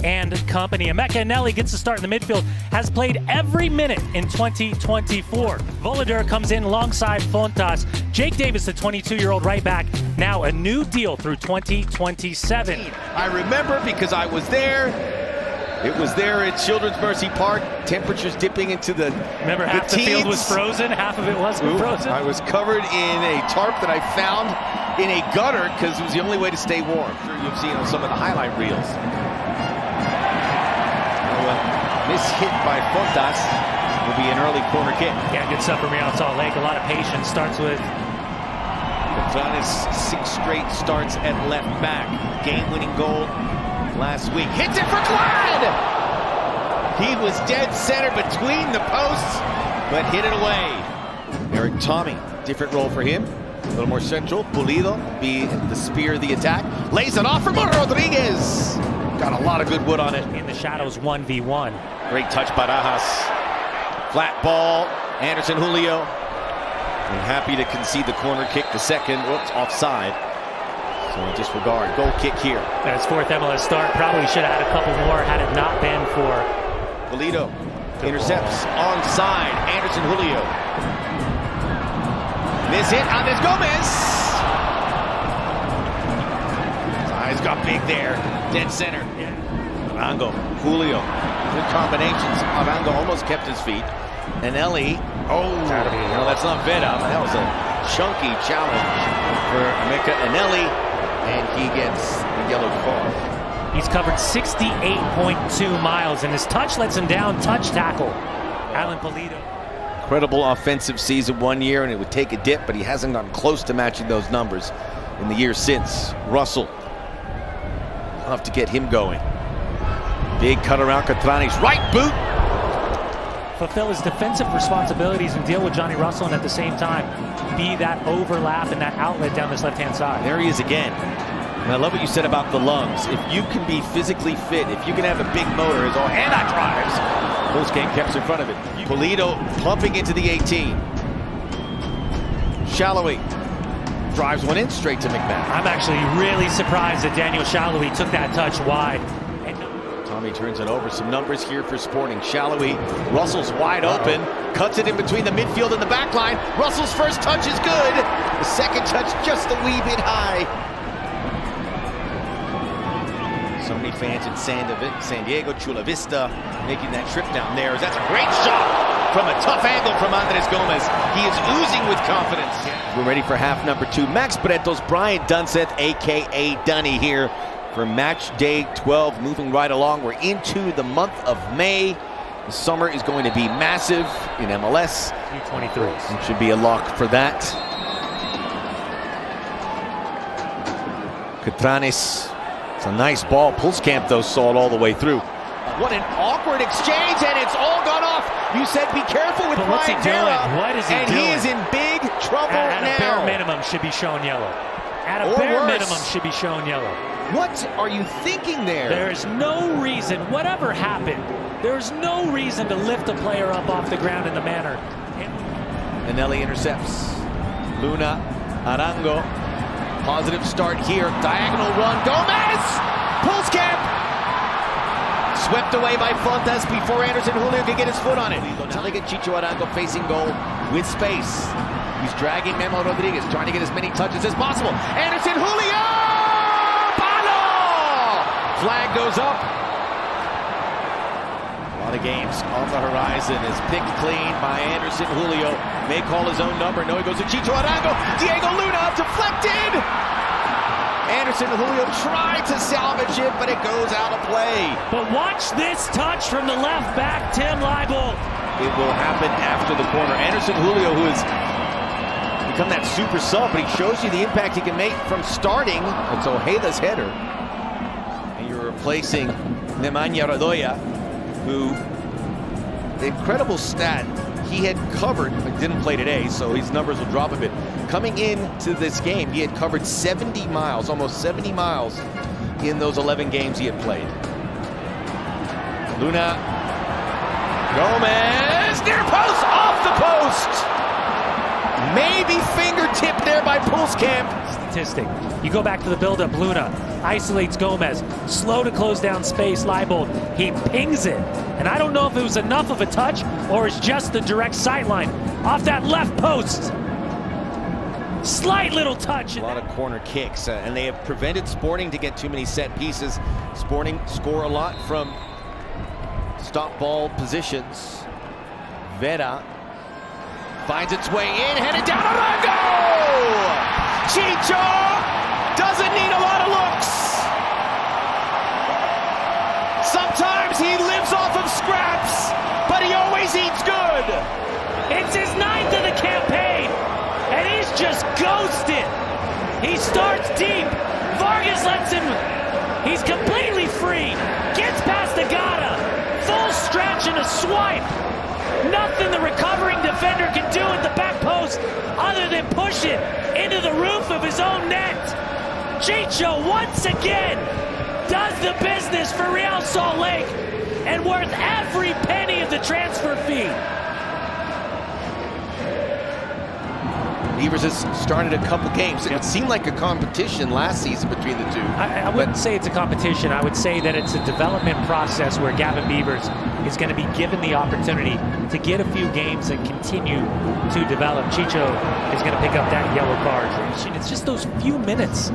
and company. Emeka Eneli gets the start in the midfield, has played every minute in 2024. Volader comes in alongside Fontas. Jake Davis, the 22-year-old right back, now a new deal through 2027. I remember because I was there. It was there at Children's Mercy Park. Temperatures dipping into the Remember, half the field was frozen, half of it wasn't frozen. I was covered in a tarp that I found in a gutter because it was the only way to stay warm. I'm sure you've seen on some of the highlight reels. This hit by Fontas will be an early corner kick. Yeah, good stuff from Real Salt Lake. A lot of patience. Starts with Fontas 6 straight starts at left back. Game-winning goal last week. Hits it for Glad! He was dead center between the posts, but hit it away. Eric Tommy, different role for him. A little more central. Pulido be the spear of the attack. Lays it off for Rodriguez. Got a lot of good wood on it. In the shadows, 1v1. Great touch, Barajas. Flat ball. Anderson Julio. And happy to concede the corner kick. The second, whoops, offside. So disregard. Goal kick here. And his 4th MLS start. Probably should have had a couple more had it not been for Pulido. Intercepts onside. Anderson Julio. This hit on this Gomez. His eyes got big there. Dead center. Arango. Julio. Good combinations. Arango almost kept his feet. Eneli. Oh, no, that's not Veda. That was a chunky challenge for Emeka Eneli. And he gets the yellow card. He's covered 68.2 miles, and his touch lets him down. Touch tackle. Alan Pulido. Incredible offensive season 1 year, and it would take a dip, but he hasn't gotten close to matching those numbers in the years since. Russell. I'll have to get him going. Big cut around Catrani's right boot. Fulfill his defensive responsibilities and deal with Johnny Russell, and at the same time be that overlap and that outlet down this left-hand side. There he is again. And I love what you said about the lungs. If you can be physically fit, if you can have a big motor, and that drives. Those game kept in front of it. Pulido pumping into the 18. Shallowy drives one in straight to McMahon. I'm actually really surprised that Daniel Shallowy took that touch wide. Tommy turns it over. Some numbers here for Sporting. Shallowy, Russell's wide open, cuts it in between the midfield and the back line. Russell's first touch is good. The second touch just a wee bit high. So many fans in San Diego, Chula Vista, making that trip down there. That's a great shot from a tough angle from Andres Gomez. He is oozing with confidence. We're ready for half number 2. Max Bretos, Brian Dunseth, a.k.a. Dunny here for match day 12. Moving right along. We're into the month of May. The summer is going to be massive in MLS. U23s. It should be a lock for that. Catranes. It's a nice ball. Pulskamp, though, saw it all the way through. What an awkward exchange, and it's all gone off. You said be careful with Brian Vera. What is he doing? And he is in big trouble now. At a bare minimum, should be shown yellow. At a bare minimum, should be shown yellow. What are you thinking there? There's no reason, whatever happened, there's no reason to lift a player up off the ground in the manner. Eneli intercepts. Luna, Arango. Positive start here. Diagonal run. Gomez! Pulskamp! Swept away by Fontas before Anderson Julio could get his foot on it. Now they get Chicho Arango facing goal with space. He's dragging Memo Rodriguez, trying to get as many touches as possible. Anderson Julio! Palo! Flag goes up. A lot of games on the horizon is picked clean by Anderson Julio. May call his own number. No, he goes to Chicho Arango. Diego Luna deflected. Anderson Julio tried to salvage it, but it goes out of play. But watch this touch from the left back, Tim Leibel. It will happen after the corner. Anderson Julio, who has become that super sub, but he shows you the impact he can make from starting. It's Ojela's header. And you're replacing Nemanja Radoja, who, incredible stat, he had covered, but didn't play today, so his numbers will drop a bit. Coming into this game, he had covered 70 miles, almost 70 miles in those 11 games he had played. Luna, Gomez, near post, off the post! Maybe fingertip there by Pulskamp. Statistic. You go back to the buildup. Luna isolates Gomez. Slow to close down space. Leibold. He pings it. And I don't know if it was enough of a touch or it's just the direct sightline off that left post. Slight little touch. A lot of corner kicks, and they have prevented Sporting to get too many set pieces. Sporting score a lot from stop ball positions. Vera finds its way in, headed down, Arango! Chicho doesn't need a lot of looks. Sometimes he lives off of scraps, but he always eats good. It's his 9th of the campaign, and he's just ghosted. He starts deep. Vargas lets him. He's completely free. Gets past Agata. Full stretch and a swipe. Nothing the recovering defender can do at the back post other than push it into the roof of his own net. Chicho once again does the business for Real Salt Lake and worth every penny of the transfer fee. Beavers has started a couple games. It seemed like a competition last season between the two. I wouldn't say it's a competition. I would say that it's a development process where Gavin Beavers is going to be given the opportunity to get a few games and continue to develop. Chicho is going to pick up that yellow card. It's just those few minutes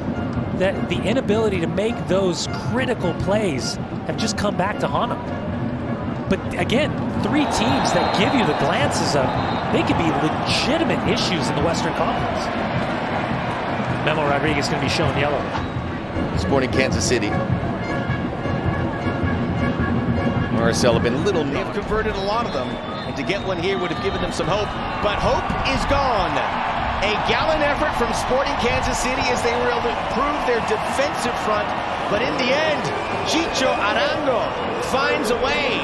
that the inability to make those critical plays have just come back to haunt him. But again, 3 teams that give you the glances of they could be legitimate issues in the Western Conference. Memo Rodriguez going to be shown yellow. Sporting Kansas City. Marcel have been little. They've converted a lot of them, and to get one here would have given them some hope. But hope is gone. A gallant effort from Sporting Kansas City as they were able to improve their defensive front. But in the end, Chicho Arango finds a way